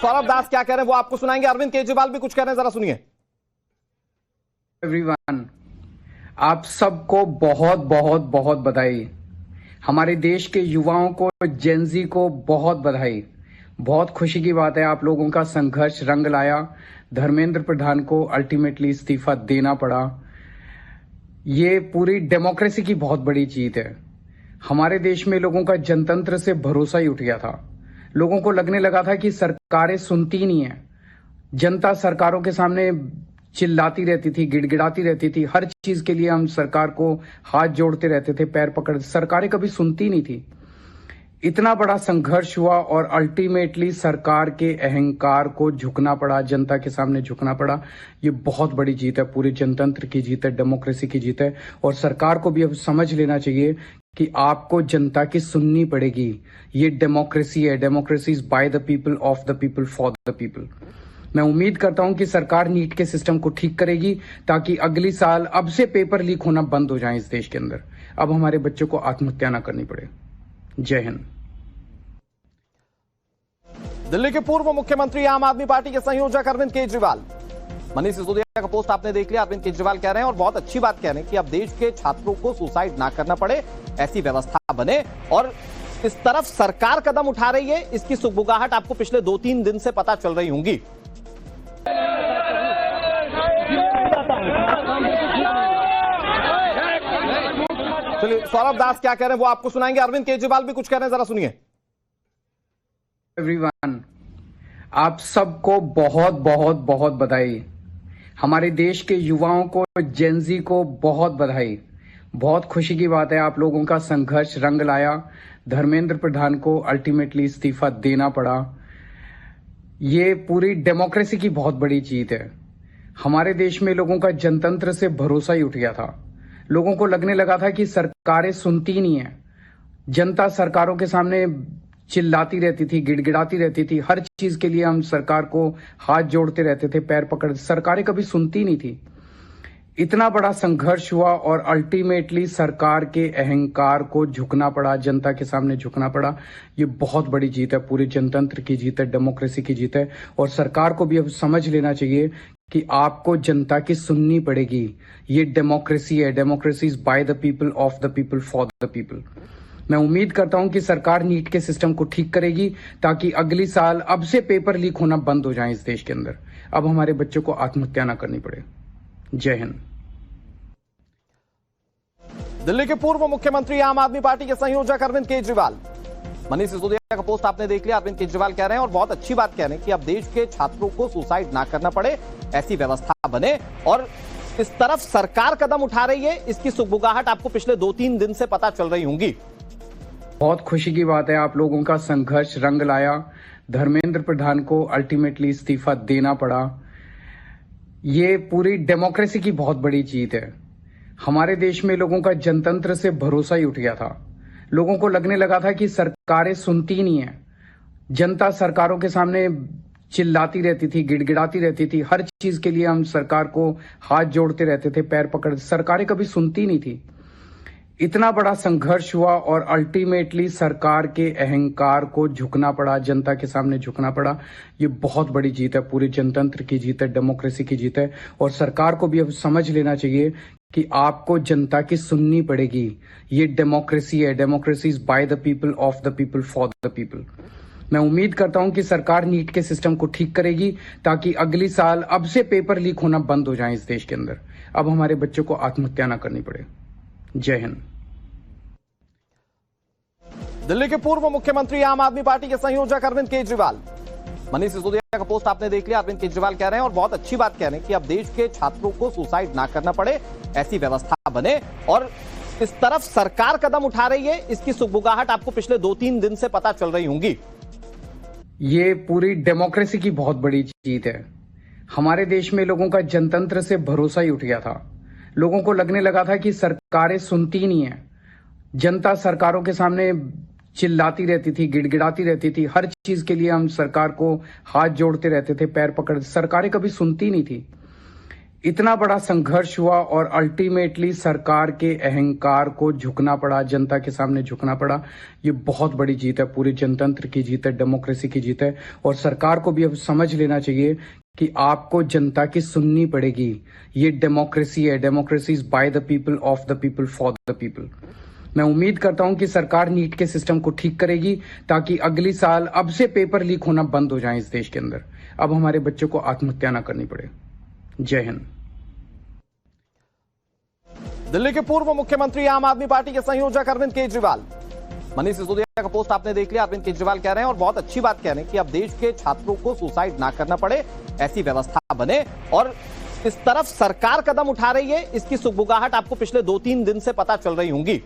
सौरभ दास क्या कह रहे हैं वो आपको सुनाएंगे। अरविंद केजरीवाल भी कुछ कह रहे हैं, जरा सुनिए। एवरीवन, आप सबको बहुत बहुत बहुत बधाई। हमारे देश के युवाओं को, जेनजी को बहुत बधाई। बहुत खुशी की बात है, आप लोगों का संघर्ष रंग लाया। धर्मेंद्र प्रधान को अल्टीमेटली इस्तीफा देना पड़ा। ये पूरी डेमोक्रेसी की बहुत बड़ी जीत है। हमारे देश में लोगों का जनतंत्र से भरोसा ही उठ गया था। लोगों को लगने लगा था कि सरकारें सुनती ही नहीं है। जनता सरकारों के सामने चिल्लाती रहती थी, गिड़गिड़ाती रहती थी। हर चीज के लिए हम सरकार को हाथ जोड़ते रहते थे, पैर पकड़। सरकारें कभी सुनती नहीं थी। इतना बड़ा संघर्ष हुआ और अल्टीमेटली सरकार के अहंकार को झुकना पड़ा, जनता के सामने झुकना पड़ा। ये बहुत बड़ी जीत है, पूरे जनतंत्र की जीत है, डेमोक्रेसी की जीत है। और सरकार को भी अब समझ लेना चाहिए कि आपको जनता की सुननी पड़ेगी। ये डेमोक्रेसी है। Democracy is by the people, of the people, for the people. मैं उम्मीद करता हूं कि सरकार नीट के सिस्टम को ठीक करेगी ताकि अगली साल अब से पेपर लीक होना बंद हो जाए इस देश के अंदर। अब हमारे बच्चों को आत्महत्या ना करनी पड़े। जय हिंद। दिल्ली के पूर्व मुख्यमंत्री, आम आदमी पार्टी के संयोजक अरविंद केजरीवाल, मनीष सिसोदिया का पोस्ट आपने देख लिया। अरविंद केजरीवाल कह रहे हैं और बहुत अच्छी बात कह रहे हैं कि अब देश के छात्रों को सुसाइड ना करना पड़े, ऐसी व्यवस्था बने। और इस तरफ सरकार कदम उठा रही है, इसकी सुगबुगाहट आपको पिछले 2-3 दिन से पता चल रही होंगी। चलिए, सौरभ दास क्या कह रहे हैं वो आपको सुनाएंगे। अरविंद केजरीवाल भी कुछ कह रहे हैं, जरा सुनिए। एवरीवन, आप सबको बहुत बहुत बहुत बधाई। हमारे देश के युवाओं को, जेनजी को बहुत बधाई। बहुत खुशी की बात है, आप लोगों का संघर्ष रंग लाया। धर्मेंद्र प्रधान को अल्टीमेटली इस्तीफा देना पड़ा। ये पूरी डेमोक्रेसी की बहुत बड़ी जीत है। हमारे देश में लोगों का जनतंत्र से भरोसा ही उठ गया था। लोगों को लगने लगा था कि सरकारें सुनती ही नहीं है। जनता सरकारों के सामने चिल्लाती रहती थी, गिड़गिड़ाती रहती थी। हर चीज के लिए हम सरकार को हाथ जोड़ते रहते थे, पैर पकड़। सरकारें कभी सुनती नहीं थी। इतना बड़ा संघर्ष हुआ और अल्टीमेटली सरकार के अहंकार को झुकना पड़ा, जनता के सामने झुकना पड़ा। ये बहुत बड़ी जीत है, पूरे जनतंत्र की जीत है, डेमोक्रेसी की जीत है। और सरकार को भी अब समझ लेना चाहिए कि आपको जनता की सुननी पड़ेगी। ये डेमोक्रेसी है। Democracy is by the people, of the people, for the people. मैं उम्मीद करता हूं कि सरकार नीट के सिस्टम को ठीक करेगी ताकि अगली साल अब से पेपर लीक होना बंद हो जाए इस देश के अंदर। अब हमारे बच्चों को आत्महत्या ना करनी पड़े। जय हिंद। दिल्ली के पूर्व मुख्यमंत्री, आम आदमी पार्टी के संयोजक अरविंद केजरीवाल, मनीष सिसोदिया का पोस्ट आपने देख लिया। अरविंद केजरीवाल कह रहे हैं और बहुत अच्छी बात कह रहे हैं कि अब देश के छात्रों को सुसाइड ना करना पड़े, ऐसी व्यवस्था बने। और इस तरफ सरकार कदम उठा रही है, इसकी सुगबुगाहट आपको पिछले 2-3 दिन से पता चल रही होंगी। बहुत खुशी की बात है, आप लोगों का संघर्ष रंग लाया। धर्मेंद्र प्रधान को अल्टीमेटली इस्तीफा देना पड़ा। ये पूरी डेमोक्रेसी की बहुत बड़ी जीत है। हमारे देश में लोगों का जनतंत्र से भरोसा ही उठ गया था। लोगों को लगने लगा था कि सरकारें सुनती ही नहीं है। जनता सरकारों के सामने चिल्लाती रहती थी, गिड़गिड़ाती रहती थी। हर चीज के लिए हम सरकार को हाथ जोड़ते रहते थे, पैर पकड़। सरकारें कभी सुनती नहीं थी। इतना बड़ा संघर्ष हुआ और अल्टीमेटली सरकार के अहंकार को झुकना पड़ा, जनता के सामने झुकना पड़ा। ये बहुत बड़ी जीत है, पूरे जनतंत्र की जीत है, डेमोक्रेसी की जीत है। और सरकार को भी अब समझ लेना चाहिए कि आपको जनता की सुननी पड़ेगी। ये डेमोक्रेसी है। Democracy is by the people, of the people, for the people. मैं उम्मीद करता हूं कि सरकार नीट के सिस्टम को ठीक करेगी ताकि अगली साल अब से पेपर लीक होना बंद हो जाए इस देश के अंदर। अब हमारे बच्चों को आत्महत्या ना करनी पड़े। जय हिंद। दिल्ली के पूर्व मुख्यमंत्री, आम आदमी पार्टी के संयोजक अरविंद केजरीवाल, मनीष सिसोदिया का पोस्ट आपने देख लिया। अरविंद केजरीवाल कह रहे हैं और बहुत अच्छी बात कह रहे हैं कि अब देश के छात्रों को सुसाइड ना करना पड़े, ऐसी व्यवस्था बने। और इस तरफ सरकार कदम उठा रही है, इसकी सुगबुगाहट आपको पिछले 2-3 दिन से पता चल रही होंगी। ये पूरी डेमोक्रेसी की बहुत बड़ी जीत है। हमारे देश में लोगों का जनतंत्र से भरोसा ही उठ गया था। लोगों को लगने लगा था कि सरकारें सुनती ही नहीं है। जनता सरकारों के सामने चिल्लाती रहती थी, गिड़गिड़ाती रहती थी। हर चीज के लिए हम सरकार को हाथ जोड़ते रहते थे, पैर पकड़। सरकारें कभी सुनती नहीं थी। इतना बड़ा संघर्ष हुआ और अल्टीमेटली सरकार के अहंकार को झुकना पड़ा, जनता के सामने झुकना पड़ा। ये बहुत बड़ी जीत है, पूरे जनतंत्र की जीत है, डेमोक्रेसी की जीत है। और सरकार को भी अब समझ लेना चाहिए कि आपको जनता की सुननी पड़ेगी। ये डेमोक्रेसी है, democracy is by the people, of the people, for the people. मैं उम्मीद करता हूं कि सरकार नीट के सिस्टम को ठीक करेगी ताकि अगली साल अब से पेपर लीक होना बंद हो जाए इस देश के अंदर। अब हमारे बच्चों को आत्महत्या ना करनी पड़े। जय हिंद। दिल्ली के पूर्व मुख्यमंत्री आम आदमी पार्टी के संयोजक अरविंद केजरीवाल, मनीष सिसोदिया का पोस्ट आपने देख लिया। अरविंद केजरीवाल कह रहे हैं और बहुत अच्छी बात कह रहे हैं कि अब देश के छात्रों को सुसाइड ना करना पड़े, ऐसी व्यवस्था बने। और इस तरफ सरकार कदम उठा रही है, इसकी सुगबुगाहट आपको पिछले 2-3 दिन से पता चल रही होंगी।